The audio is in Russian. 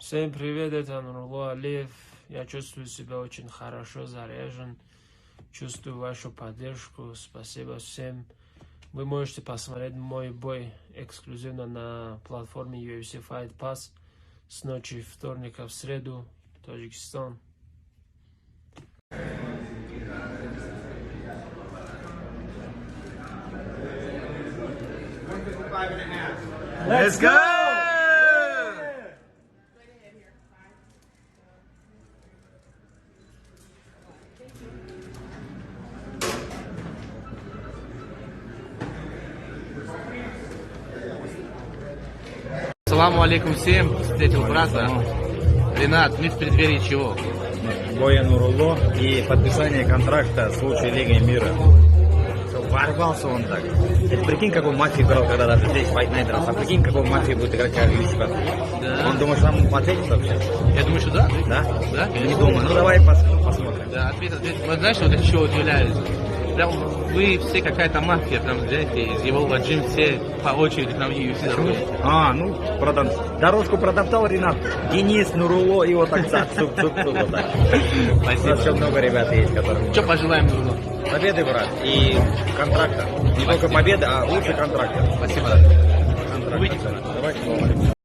Всем привет, это Нурло Алиев. Я чувствую себя очень хорошо заряжен. Чувствую вашу поддержку. Спасибо всем. Вы можете посмотреть мой бой эксклюзивно на платформе UFC Fight Pass с ночи вторника в среду, Таджикистан. Let's go! Саламу алейкум всем, встретил брата. Ренат, мы в преддверии чего? Боя Нурулло и подписание контракта с лучшей лигой мира. Ворвался он так. Это прикинь, как он мафию играл, когда даже здесь Fight Night дрался. А прикинь, как он мафию будет играть, как Ильичка. Да. Он думаешь, там ответит вообще? Я думаю, что да. Да? Да? Не думаю. Ну давай посмотрим. Да, ответ. Вот знаешь, вот от чего удивляюсь? Прям вы все какая-то мафия, прям знаете, из его ваджим все по очереди прям UFC заходят. Дорожку протоптал Ренат. Денис, Нурулло и вот так цук-цук-цук вот так. У Спасибо. нас еще много ребят есть, которые... Что пожелаем Нурло? Победы, брат, и контракта. Не только победы, а лучше контракта. Спасибо. Контракт. Увидимся. Давайте.